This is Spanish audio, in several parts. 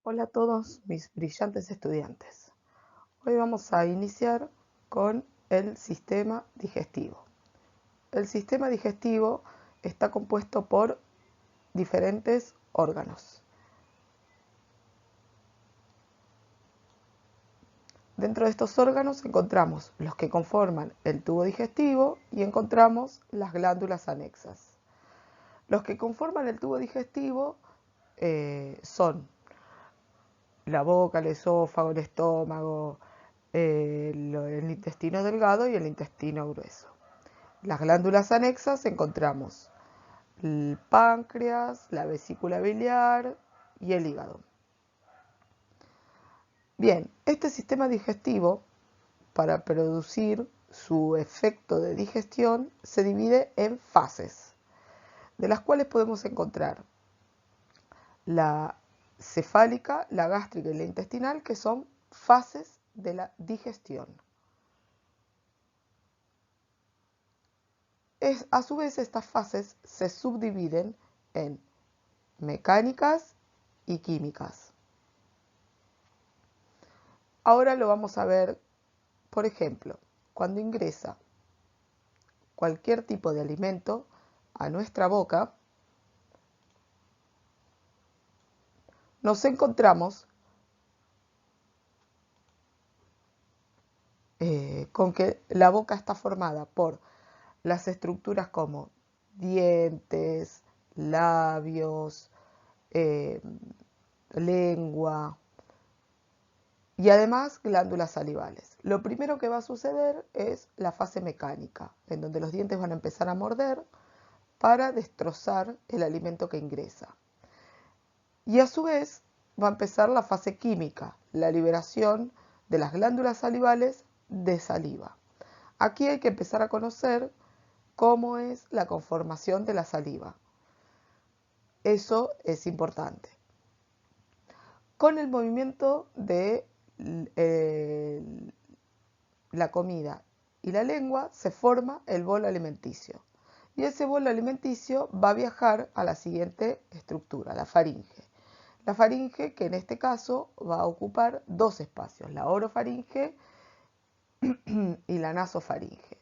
Hola a todos mis brillantes estudiantes. Hoy vamos a iniciar con el sistema digestivo. El sistema digestivo está compuesto por diferentes órganos. Dentro de estos órganos encontramos los que conforman el tubo digestivo y encontramos las glándulas anexas. Los que conforman el tubo digestivo son la boca, el esófago, el estómago, el intestino delgado y el intestino grueso. Las glándulas anexas encontramos el páncreas, la vesícula biliar y el hígado. Bien, este sistema digestivo, para producir su efecto de digestión, se divide en fases, de las cuales podemos encontrar la cefálica, la gástrica y la intestinal, que son fases de la digestión. A su vez, estas fases se subdividen en mecánicas y químicas. Ahora lo vamos a ver, por ejemplo, cuando ingresa cualquier tipo de alimento a nuestra boca, nos encontramos con que la boca está formada por las estructuras como dientes, labios, lengua y además glándulas salivales. Lo primero que va a suceder es la fase mecánica, en donde los dientes van a empezar a morder para destrozar el alimento que ingresa. Y a su vez va a empezar la fase química, la liberación de las glándulas salivales de saliva. Aquí hay que empezar a conocer cómo es la conformación de la saliva. Eso es importante. Con el movimiento de la comida y la lengua se forma el bolo alimenticio. Y ese bolo alimenticio va a viajar a la siguiente estructura, la faringe. La faringe, que en este caso va a ocupar dos espacios, la orofaringe y la nasofaringe.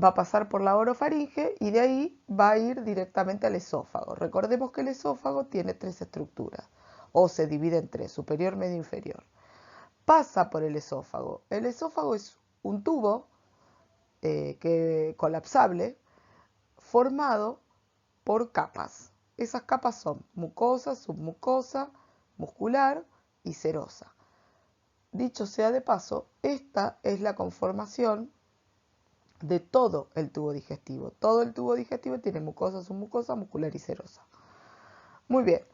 Va a pasar por la orofaringe y de ahí va a ir directamente al esófago. Recordemos que el esófago tiene tres estructuras, o se divide en tres, superior, medio, inferior. Pasa por el esófago. El esófago es un tubo colapsable formado por capas. Esas capas son mucosa, submucosa, muscular y serosa. Dicho sea de paso, esta es la conformación de todo el tubo digestivo. Todo el tubo digestivo tiene mucosa, submucosa, muscular y serosa. Muy bien,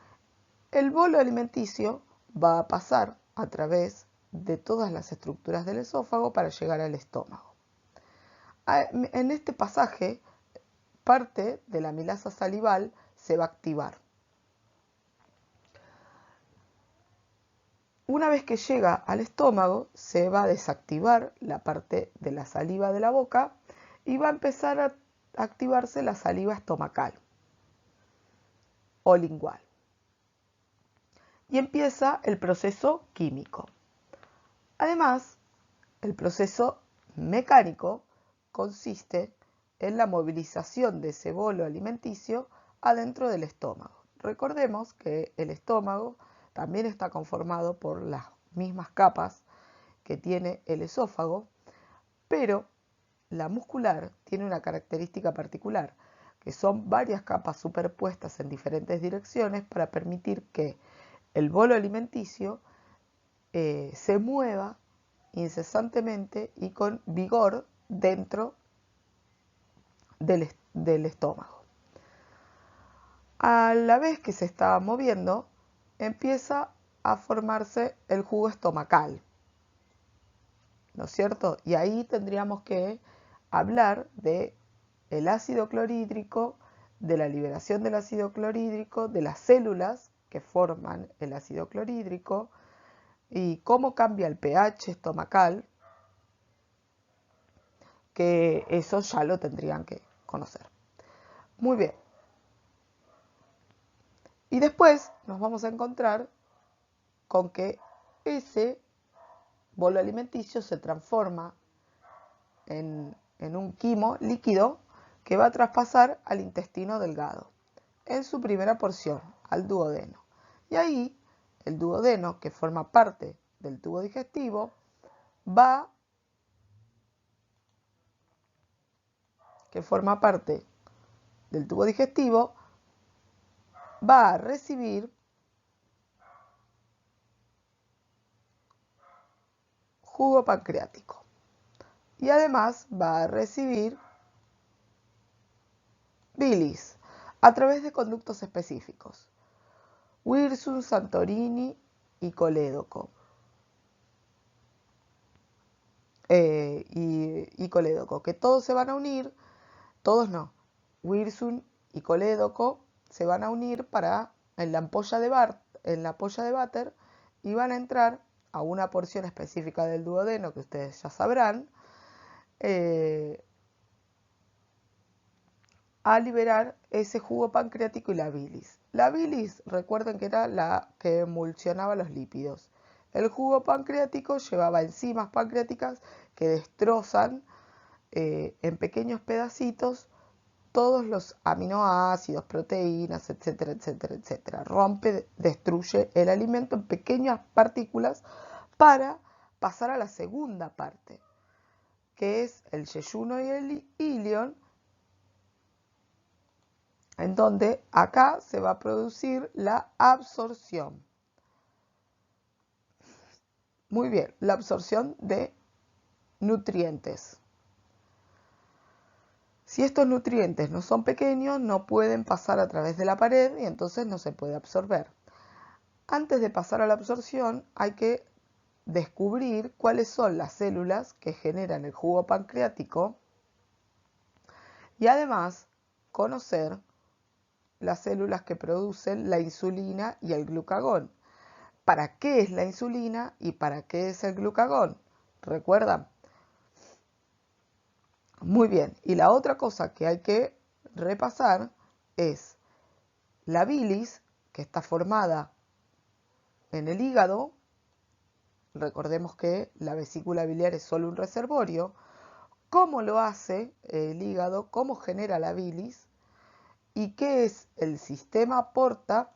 el bolo alimenticio va a pasar a través de todas las estructuras del esófago para llegar al estómago. En este pasaje, parte de la amilasa salival se va a activar. Una vez que llega al estómago, se va a desactivar la parte de la saliva de la boca y va a empezar a activarse la saliva estomacal o lingual. Y empieza el proceso químico. Además, el proceso mecánico consiste en la movilización de ese bolo alimenticio adentro del estómago. Recordemos que el estómago también está conformado por las mismas capas que tiene el esófago, pero la muscular tiene una característica particular, que son varias capas superpuestas en diferentes direcciones para permitir que el bolo alimenticio se mueva incesantemente y con vigor dentro del estómago. A la vez que se está moviendo, empieza a formarse el jugo estomacal, ¿no es cierto? Y ahí tendríamos que hablar de el ácido clorhídrico, de la liberación del ácido clorhídrico, de las células que forman el ácido clorhídrico y cómo cambia el pH estomacal, que eso ya lo tendrían que conocer. Muy bien. Y después nos vamos a encontrar con que ese bolo alimenticio se transforma en un quimo líquido que va a traspasar al intestino delgado en su primera porción, al duodeno. Y ahí el duodeno, que forma parte del tubo digestivo, va a recibir jugo pancreático y además va a recibir bilis a través de conductos específicos: Wirsung, Santorini y colédoco. Colédoco, que todos se van a unir, todos no, Wirsung y colédoco se van a unir en la ampolla de váter y van a entrar a una porción específica del duodeno que ustedes ya sabrán, a liberar ese jugo pancreático y la bilis. La bilis, recuerden que era la que emulsionaba los lípidos. El jugo pancreático llevaba enzimas pancreáticas que destrozan en pequeños pedacitos todos los aminoácidos, proteínas, etcétera, etcétera, etcétera. Destruye el alimento en pequeñas partículas para pasar a la segunda parte, que es el yeyuno y el ilion, en donde acá se va a producir la absorción. Muy bien, la absorción de nutrientes. Si estos nutrientes no son pequeños, no pueden pasar a través de la pared y entonces no se puede absorber. Antes de pasar a la absorción, hay que descubrir cuáles son las células que generan el jugo pancreático y además conocer las células que producen la insulina y el glucagón. ¿Para qué es la insulina y para qué es el glucagón? ¿Recuerdan? Muy bien. Y la otra cosa que hay que repasar es la bilis, que está formada en el hígado. Recordemos que la vesícula biliar es solo un reservorio. ¿Cómo lo hace el hígado? ¿Cómo genera la bilis? ¿Y qué es el sistema porta?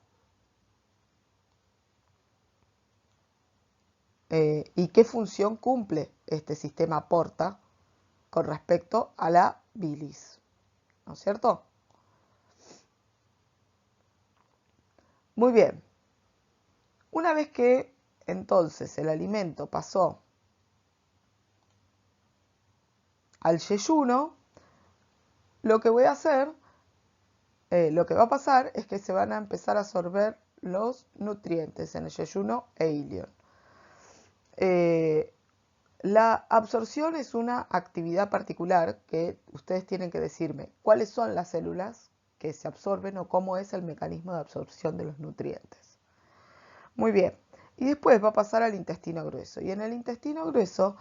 ¿Y qué función cumple este sistema porta con respecto a la bilis? ¿No es cierto? Muy bien. Una vez que entonces el alimento pasó al yeyuno, lo que va a pasar es que se van a empezar a absorber los nutrientes en el yeyuno e ilion. La absorción es una actividad particular que ustedes tienen que decirme cuáles son las células que se absorben o cómo es el mecanismo de absorción de los nutrientes. Muy bien, y después va a pasar al intestino grueso. Y en el intestino grueso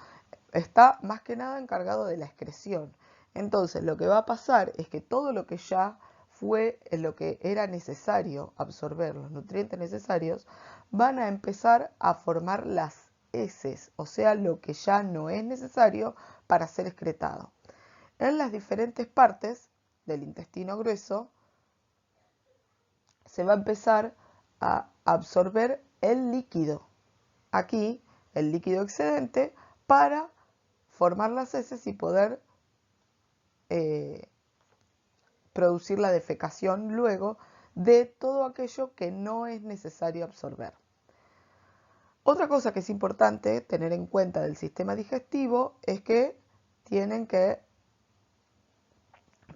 está más que nada encargado de la excreción. Entonces lo que va a pasar es que todo lo que ya fue en lo que era necesario absorber, los nutrientes necesarios, van a empezar a formar las heces, o sea, lo que ya no es necesario para ser excretado. En las diferentes partes del intestino grueso se va a empezar a absorber el líquido. Aquí, el líquido excedente para formar las heces y poder producir la defecación luego de todo aquello que no es necesario absorber. Otra cosa que es importante tener en cuenta del sistema digestivo es que tienen que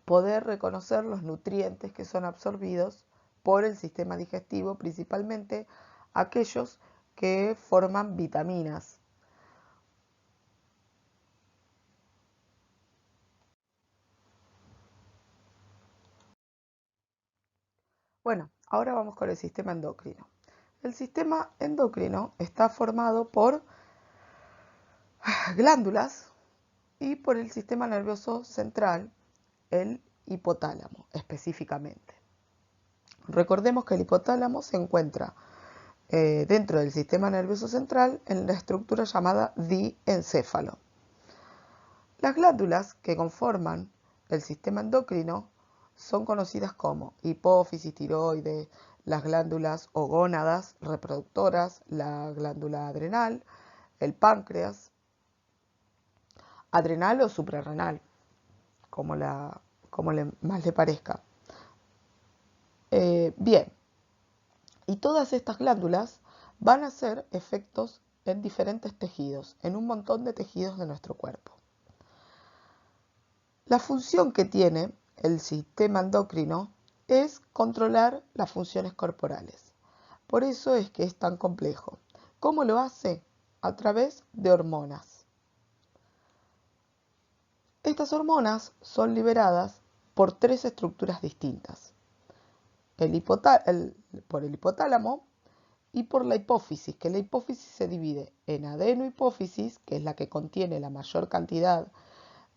poder reconocer los nutrientes que son absorbidos por el sistema digestivo, principalmente aquellos que forman vitaminas. Bueno, ahora vamos con el sistema endocrino. El sistema endocrino está formado por glándulas y por el sistema nervioso central, el hipotálamo específicamente. Recordemos que el hipotálamo se encuentra dentro del sistema nervioso central en la estructura llamada diencéfalo. Las glándulas que conforman el sistema endocrino son conocidas como hipófisis, tiroides, las glándulas o gónadas reproductoras, la glándula adrenal, el páncreas, adrenal o suprarrenal, como más le parezca. Bien, y todas estas glándulas van a hacer efectos en diferentes tejidos, en un montón de tejidos de nuestro cuerpo. La función que tiene el sistema endocrino es controlar las funciones corporales. Por eso es que es tan complejo. ¿Cómo lo hace? A través de hormonas. Estas hormonas son liberadas por tres estructuras distintas. Por el hipotálamo y por la hipófisis, que la hipófisis se divide en adenohipófisis, que es la que contiene la mayor cantidad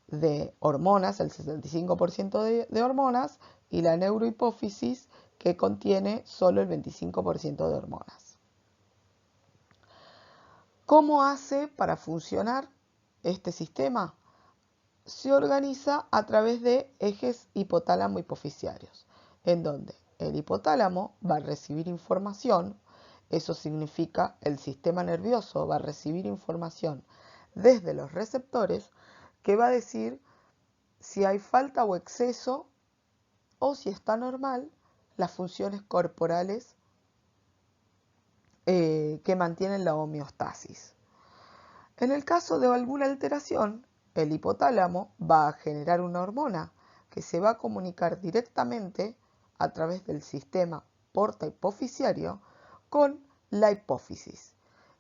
de hormonas, el 65% de hormonas, y la neurohipófisis, que contiene solo el 25% de hormonas. ¿Cómo hace para funcionar este sistema? Se organiza a través de ejes hipotálamo-hipofisiarios, en donde el hipotálamo va a recibir información, eso significa el sistema nervioso va a recibir información desde los receptores, que va a decir si hay falta o exceso o si está normal las funciones corporales que mantienen la homeostasis. En el caso de alguna alteración, el hipotálamo va a generar una hormona que se va a comunicar directamente a través del sistema porta-hipofisiario con la hipófisis.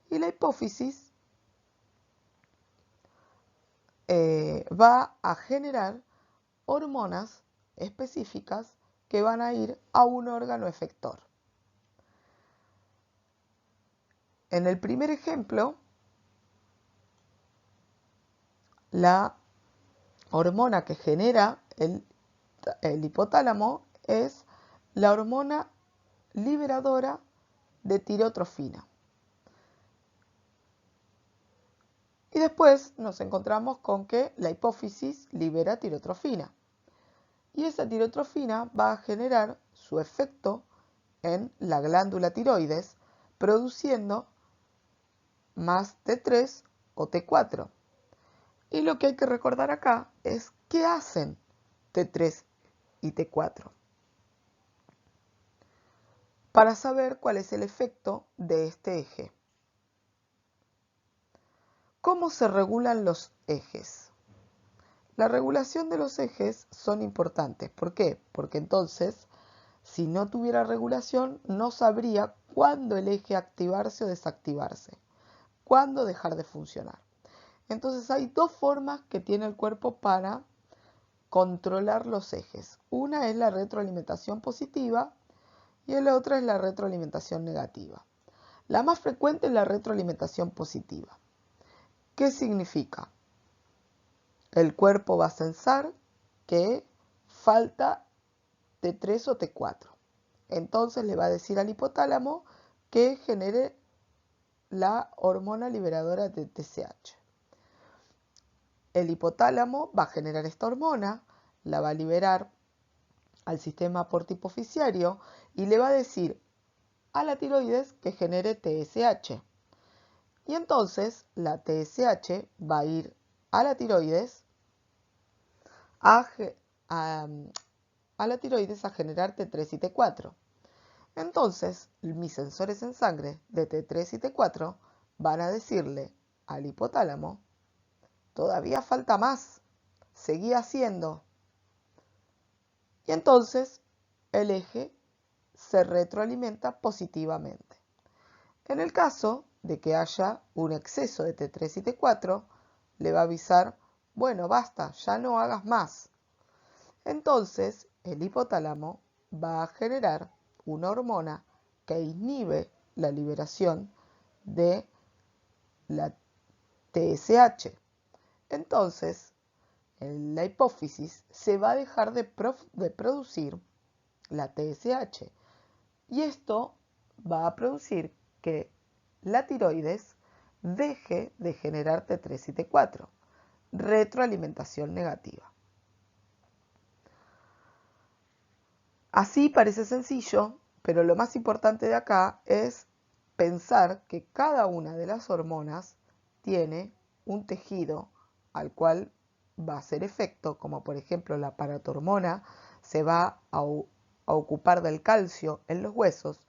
Y la hipófisis va a generar hormonas específicas que van a ir a un órgano efector. En el primer ejemplo, la hormona que genera el hipotálamo es la hormona liberadora de tirotrofina. Y después nos encontramos con que la hipófisis libera tirotrofina. Y esa tirotrofina va a generar su efecto en la glándula tiroides, produciendo más T3 o T4. Y lo que hay que recordar acá es qué hacen T3 y T4 para saber cuál es el efecto de este eje. ¿Cómo se regulan los ejes? La regulación de los ejes son importantes. ¿Por qué? Porque entonces, si no tuviera regulación, no sabría cuándo el eje activarse o desactivarse, cuándo dejar de funcionar. Entonces hay dos formas que tiene el cuerpo para controlar los ejes. Una es la retroalimentación positiva y la otra es la retroalimentación negativa. La más frecuente es la retroalimentación positiva. ¿Qué significa? El cuerpo va a pensar que falta T3 o T4. Entonces le va a decir al hipotálamo que genere la hormona liberadora de TSH. El hipotálamo va a generar esta hormona, la va a liberar al sistema portihipofisiario y le va a decir a la tiroides que genere TSH. Y entonces la TSH va a ir a la tiroides a generar T3 y T4. Entonces, mis sensores en sangre de T3 y T4 van a decirle al hipotálamo: todavía falta más, seguí haciendo. Y entonces el eje se retroalimenta positivamente. En el caso de que haya un exceso de T3 y T4, le va a avisar: bueno, basta, ya no hagas más. Entonces el hipotálamo va a generar una hormona que inhibe la liberación de la TSH. Entonces, en la hipófisis se va a dejar de producir la TSH Y esto va a producir que la tiroides deje de generar T3 y T4. Retroalimentación negativa. Así parece sencillo, pero lo más importante de acá es pensar que cada una de las hormonas tiene un tejido al cual va a hacer efecto, como por ejemplo la paratormona se va a ocupar del calcio en los huesos,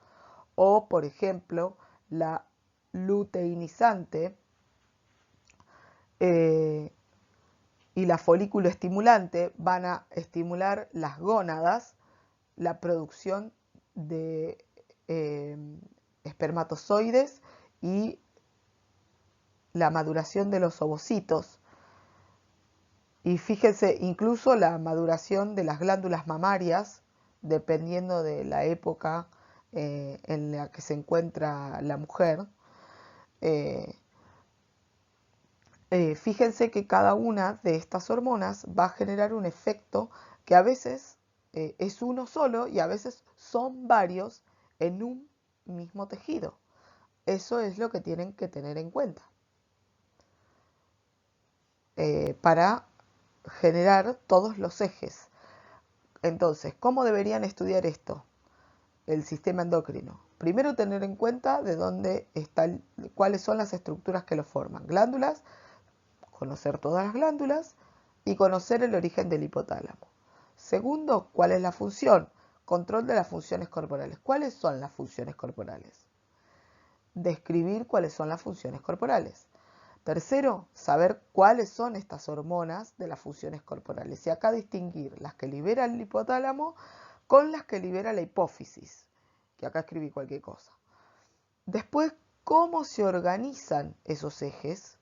o por ejemplo la luteinizante y la folículo estimulante van a estimular las gónadas, la producción de espermatozoides y la maduración de los ovocitos. Y fíjense, incluso la maduración de las glándulas mamarias, dependiendo de la época en la que se encuentra la mujer. Fíjense que cada una de estas hormonas va a generar un efecto que a veces es uno solo y a veces son varios en un mismo tejido. Eso es lo que tienen que tener en cuenta para generar todos los ejes. Entonces, ¿cómo deberían estudiar esto? El sistema endocrino. Primero tener en cuenta de dónde están, cuáles son las estructuras que lo forman. Glándulas, conocer todas las glándulas y conocer el origen del hipotálamo. Segundo, ¿cuál es la función? Control de las funciones corporales. ¿Cuáles son las funciones corporales? Describir cuáles son las funciones corporales. Tercero, saber cuáles son estas hormonas de las funciones corporales. Y acá distinguir las que libera el hipotálamo con las que libera la hipófisis, que acá escribí cualquier cosa. Después, cómo se organizan esos ejes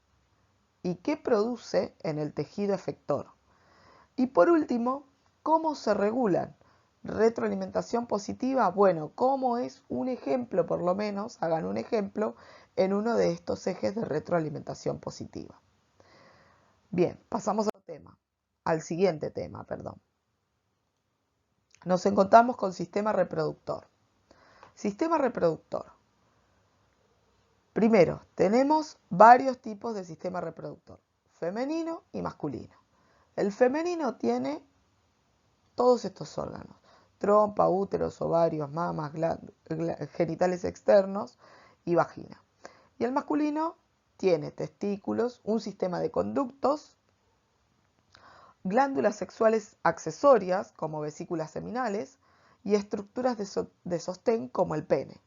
y qué produce en el tejido efector. Y por último, cómo se regulan. Retroalimentación positiva, bueno, ¿cómo es un ejemplo, por lo menos, hagan un ejemplo en uno de estos ejes de retroalimentación positiva? Bien, pasamos al siguiente tema, perdón. Nos encontramos con sistema reproductor. Sistema reproductor. Primero, tenemos varios tipos de sistema reproductor, femenino y masculino. El femenino tiene todos estos órganos: trompa, úteros, ovarios, mamas, genitales externos y vagina. Y el masculino tiene testículos, un sistema de conductos, glándulas sexuales accesorias como vesículas seminales y estructuras de sostén como el pene.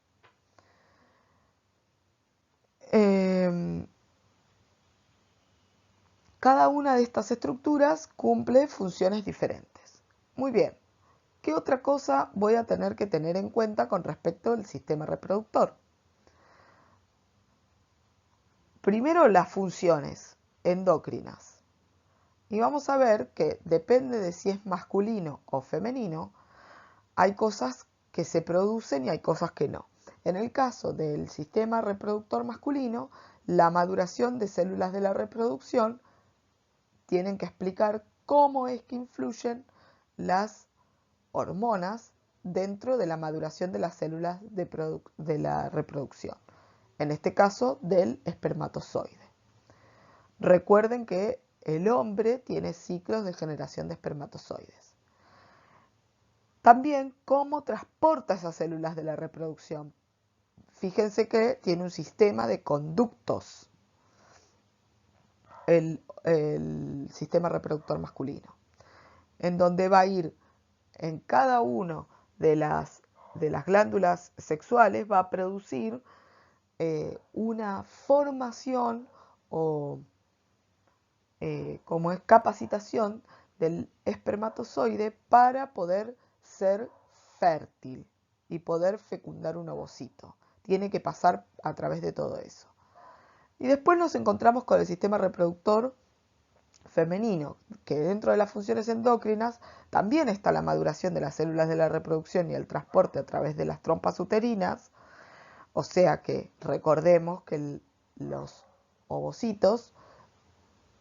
Cada una de estas estructuras cumple funciones diferentes. Muy bien, ¿qué otra cosa voy a tener que tener en cuenta con respecto al sistema reproductor? Primero, las funciones endocrinas. Y vamos a ver que depende de si es masculino o femenino, hay cosas que se producen y hay cosas que no. En el caso del sistema reproductor masculino, la maduración de células de la reproducción tienen que explicar cómo es que influyen las hormonas dentro de la maduración de las células de la reproducción. En este caso, del espermatozoide. Recuerden que el hombre tiene ciclos de generación de espermatozoides. También cómo transporta esas células de la reproducción. Fíjense que tiene un sistema de conductos el sistema reproductor masculino, en donde va a ir en cada uno de las glándulas sexuales, va a producir una formación o como es capacitación del espermatozoide para poder ser fértil y poder fecundar un ovocito. Tiene que pasar a través de todo eso. Y después nos encontramos con el sistema reproductor femenino, que dentro de las funciones endocrinas también está la maduración de las células de la reproducción y el transporte a través de las trompas uterinas. O sea que recordemos que los ovocitos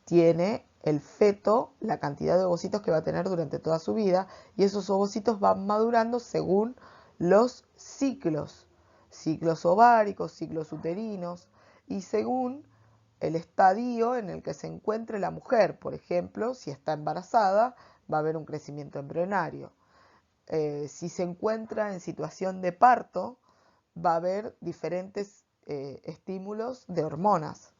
tiene el feto la cantidad de ovocitos que va a tener durante toda su vida y esos ovocitos van madurando según los ciclos ováricos, ciclos uterinos, y según el estadio en el que se encuentre la mujer. Por ejemplo, si está embarazada, va a haber un crecimiento embrionario. Si se encuentra en situación de parto, va a haber diferentes estímulos de hormonas.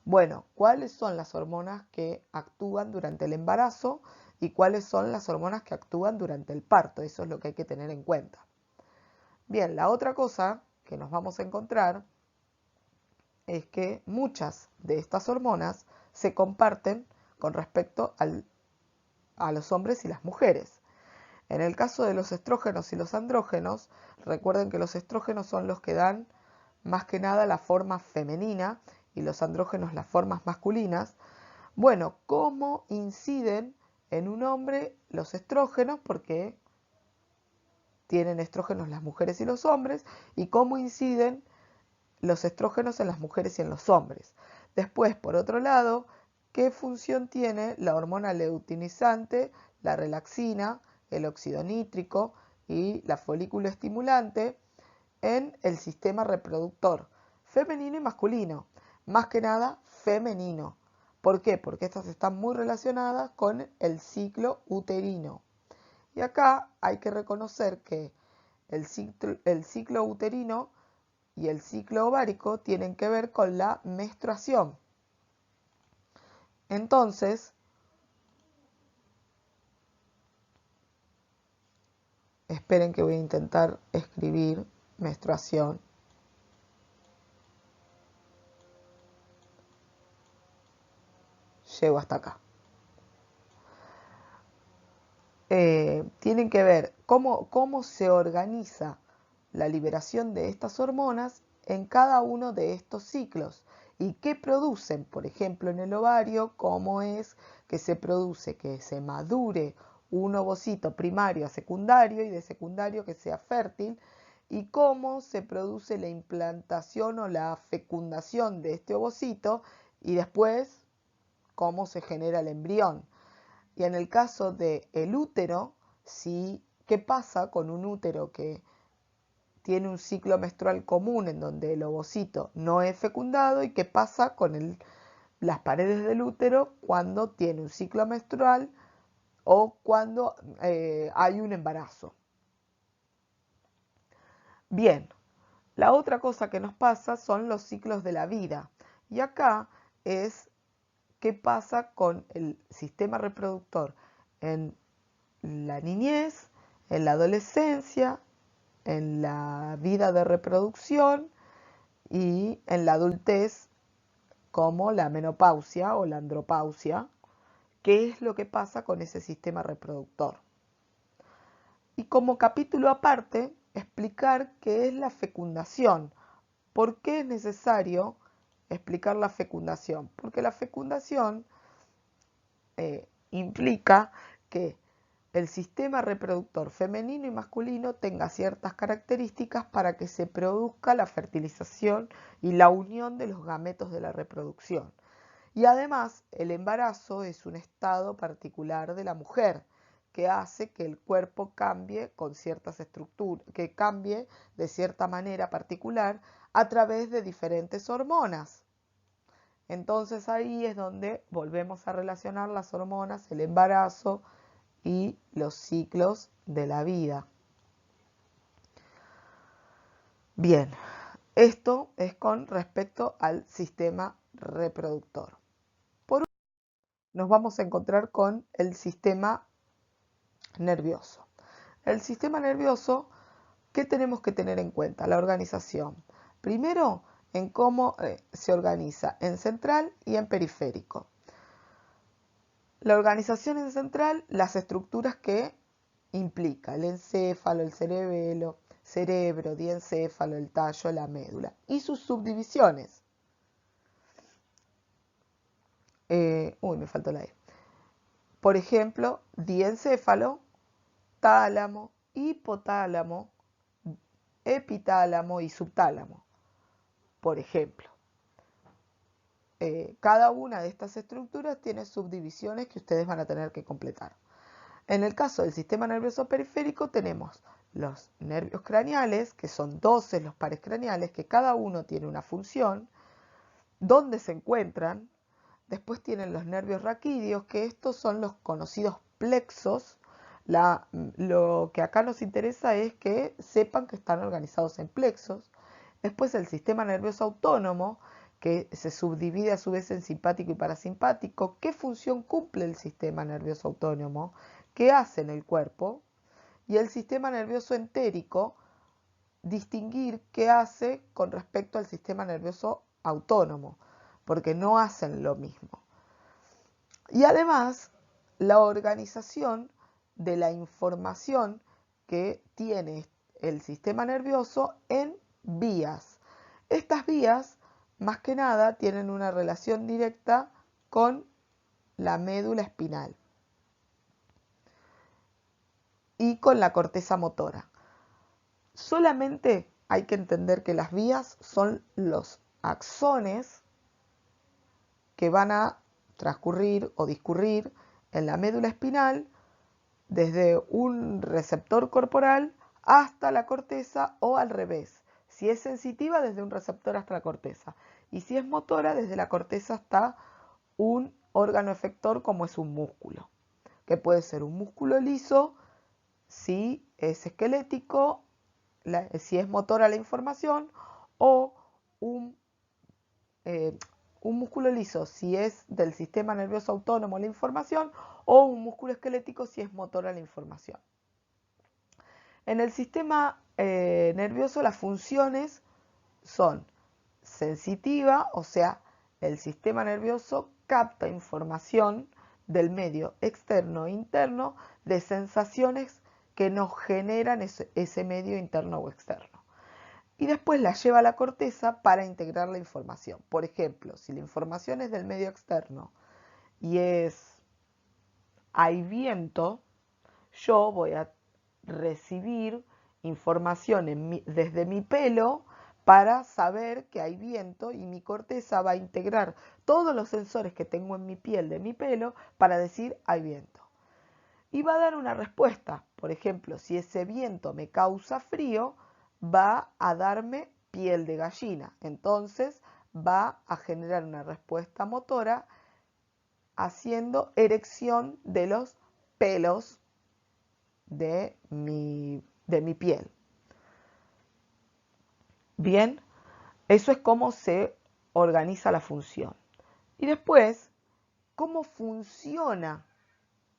Bueno, ¿cuáles son las hormonas que actúan durante el embarazo y cuáles son las hormonas que actúan durante el parto? Eso es lo que hay que tener en cuenta. Bien, la otra cosa que nos vamos a encontrar es que muchas de estas hormonas se comparten con respecto a los hombres y las mujeres. En el caso de los estrógenos y los andrógenos, recuerden que los estrógenos son los que dan más que nada la forma femenina y los andrógenos las formas masculinas. Bueno, ¿cómo inciden en un hombre los estrógenos? Porque tienen estrógenos las mujeres y los hombres, y cómo inciden los estrógenos en las mujeres y en los hombres. Después, por otro lado, ¿qué función tiene la hormona luteinizante, la relaxina, el óxido nítrico y la folículo estimulante en el sistema reproductor femenino y masculino? Más que nada femenino. ¿Por qué? Porque estas están muy relacionadas con el ciclo uterino. Y acá hay que reconocer que el ciclo uterino y el ciclo ovárico tienen que ver con la menstruación. Entonces, esperen que voy a intentar escribir menstruación. Llego hasta acá. Tienen que ver cómo se organiza la liberación de estas hormonas en cada uno de estos ciclos y qué producen, por ejemplo, en el ovario, cómo es que se produce que se madure un ovocito primario a secundario y de secundario que sea fértil, y cómo se produce la implantación o la fecundación de este ovocito y después cómo se genera el embrión. Y en el caso del útero, ¿sí? ¿Qué pasa con un útero que tiene un ciclo menstrual común en donde el ovocito no es fecundado? ¿Y qué pasa con las paredes del útero cuando tiene un ciclo menstrual o cuando hay un embarazo? Bien, la otra cosa que nos pasa son los ciclos de la vida. Y acá es qué pasa con el sistema reproductor en la niñez, en la adolescencia, en la vida de reproducción y en la adultez, como la menopausia o la andropausia. ¿Qué es lo que pasa con ese sistema reproductor? Y como capítulo aparte, explicar qué es la fecundación. ¿Por qué es necesario explicar la fecundación? Porque la fecundación implica que el sistema reproductor femenino y masculino tenga ciertas características para que se produzca la fertilización y la unión de los gametos de la reproducción. Y además, el embarazo es un estado particular de la mujer que hace que el cuerpo cambie con ciertas estructuras, que cambie de cierta manera particular a través de diferentes hormonas. Entonces ahí es donde volvemos a relacionar las hormonas, el embarazo y los ciclos de la vida. Bien, esto es con respecto al sistema reproductor. Por último, nos vamos a encontrar con el sistema nervioso. El sistema nervioso, ¿qué tenemos que tener en cuenta? La organización. Primero, en cómo se organiza en central y en periférico. La organización en central, las estructuras que implica el encéfalo, el cerebro, diencéfalo, el tallo, la médula y sus subdivisiones. Me faltó la E. Por ejemplo, diencéfalo, tálamo, hipotálamo, epitálamo y subtálamo. Por ejemplo, cada una de estas estructuras tiene subdivisiones que ustedes van a tener que completar. En el caso del sistema nervioso periférico tenemos los nervios craneales, que son 12 los pares craneales, que cada uno tiene una función, dónde se encuentran. Después tienen los nervios raquídeos, que estos son los conocidos plexos. Lo que acá nos interesa es que sepan que están organizados en plexos. Después el sistema nervioso autónomo, que se subdivide a su vez en simpático y parasimpático. ¿Qué función cumple el sistema nervioso autónomo? ¿Qué hace en el cuerpo? Y el sistema nervioso entérico, distinguir qué hace con respecto al sistema nervioso autónomo, porque no hacen lo mismo. Y además, la organización de la información que tiene el sistema nervioso en vías. Estas vías, más que nada, tienen una relación directa con la médula espinal y con la corteza motora. Solamente hay que entender que las vías son los axones que van a transcurrir o discurrir en la médula espinal desde un receptor corporal hasta la corteza o al revés. Si es sensitiva, desde un receptor hasta la corteza. Y si es motora, desde la corteza hasta un órgano efector como es un músculo, que puede ser un músculo liso si es esquelético, si es motora la información, o un músculo liso si es del sistema nervioso autónomo la información, o un músculo esquelético si es motora la información. En el sistema nervioso las funciones son sensitiva, o sea, el sistema nervioso capta información del medio externo e interno de sensaciones que nos generan ese medio interno o externo. Y después la lleva a la corteza para integrar la información. Por ejemplo, si la información es del medio externo y hay viento, yo voy a recibir información desde mi pelo para saber que hay viento, y mi corteza va a integrar todos los sensores que tengo en mi piel de mi pelo para decir hay viento. Y va a dar una respuesta. Por ejemplo, si ese viento me causa frío, va a darme piel de gallina. Entonces va a generar una respuesta motora haciendo erección de los pelos de mi piel. Bien, eso es cómo se organiza la función. Y después, ¿cómo funciona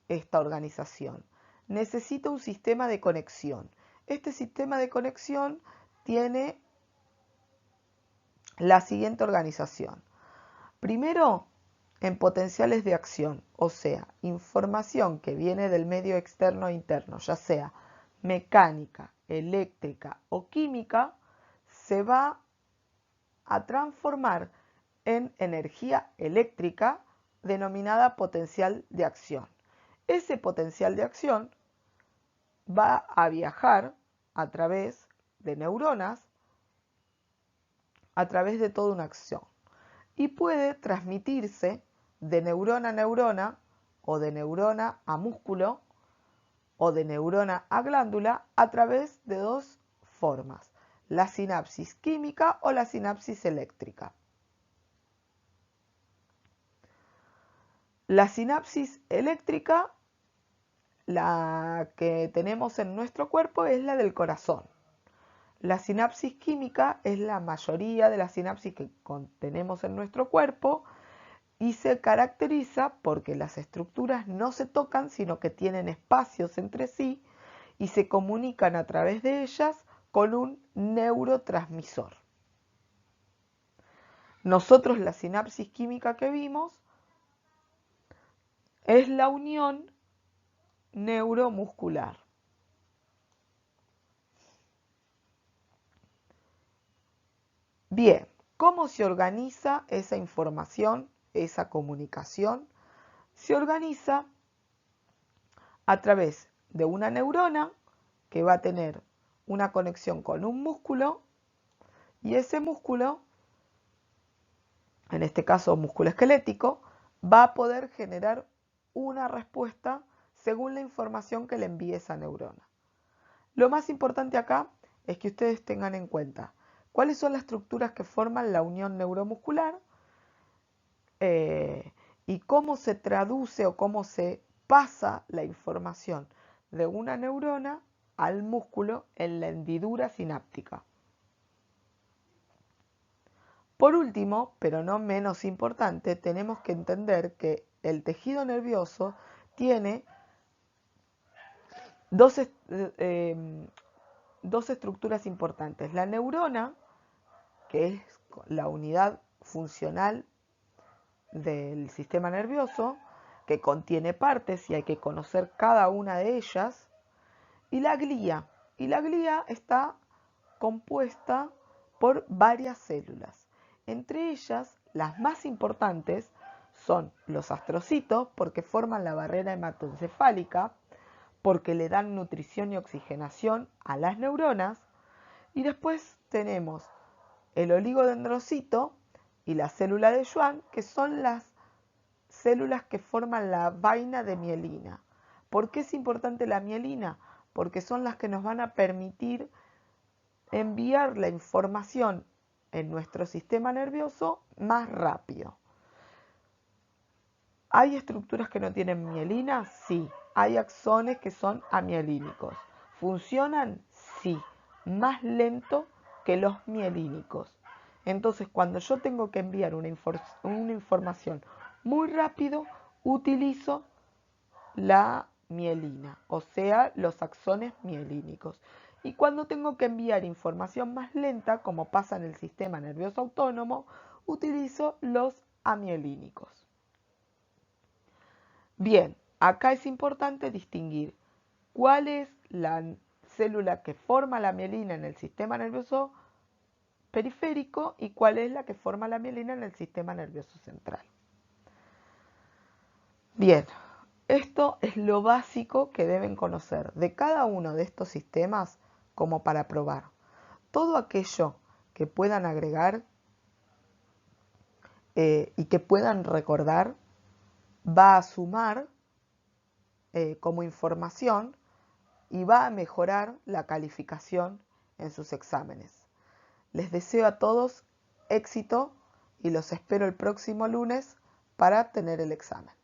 esta organización? Necesita un sistema de conexión. Este sistema de conexión tiene la siguiente organización. Primero, en potenciales de acción, o sea, información que viene del medio externo e interno, ya sea mecánica, eléctrica o química, se va a transformar en energía eléctrica denominada potencial de acción. Ese potencial de acción va a viajar a través de neuronas, a través de toda una acción, y puede transmitirse de neurona a neurona, o de neurona a músculo, o de neurona a glándula, a través de dos formas: la sinapsis química o la sinapsis eléctrica. La sinapsis eléctrica, la que tenemos en nuestro cuerpo, es la del corazón. La sinapsis química es la mayoría de las sinapsis que tenemos en nuestro cuerpo y se caracteriza porque las estructuras no se tocan, sino que tienen espacios entre sí y se comunican a través de ellas con un neurotransmisor. Nosotros la sinapsis química que vimos es la unión neuromuscular. Bien, ¿cómo se organiza esa información, esa comunicación? Se organiza a través de una neurona que va a tener una conexión con un músculo, y ese músculo, en este caso músculo esquelético, va a poder generar una respuesta según la información que le envíe esa neurona. Lo más importante acá es que ustedes tengan en cuenta cuáles son las estructuras que forman la unión neuromuscular y cómo se traduce o cómo se pasa la información de una neurona al músculo en la hendidura sináptica. Por último, pero no menos importante, tenemos que entender que el tejido nervioso tiene dos estructuras importantes. La neurona, que es la unidad funcional del sistema nervioso, que contiene partes y hay que conocer cada una de ellas, y la glía. Y la glía está compuesta por varias células. Entre ellas, las más importantes son los astrocitos, porque forman la barrera hematoencefálica, porque le dan nutrición y oxigenación a las neuronas. Y después tenemos el oligodendrocito y la célula de Schwann, que son las células que forman la vaina de mielina. ¿Por qué es importante la mielina? Porque son las que nos van a permitir enviar la información en nuestro sistema nervioso más rápido. ¿Hay estructuras que no tienen mielina? Sí. ¿Hay axones que son amielínicos? ¿Funcionan? Sí. Más lento que los mielínicos. Entonces, cuando yo tengo que enviar una información muy rápido, utilizo la mielina, o sea, los axones mielínicos. Y cuando tengo que enviar información más lenta, como pasa en el sistema nervioso autónomo, utilizo los amielínicos. Bien, acá es importante distinguir cuál es la célula que forma la mielina en el sistema nervioso periférico y cuál es la que forma la mielina en el sistema nervioso central. Bien, esto es lo básico que deben conocer de cada uno de estos sistemas como para probar. Todo aquello que puedan agregar y que puedan recordar va a sumar como información y va a mejorar la calificación en sus exámenes. Les deseo a todos éxito y los espero el próximo lunes para tener el examen.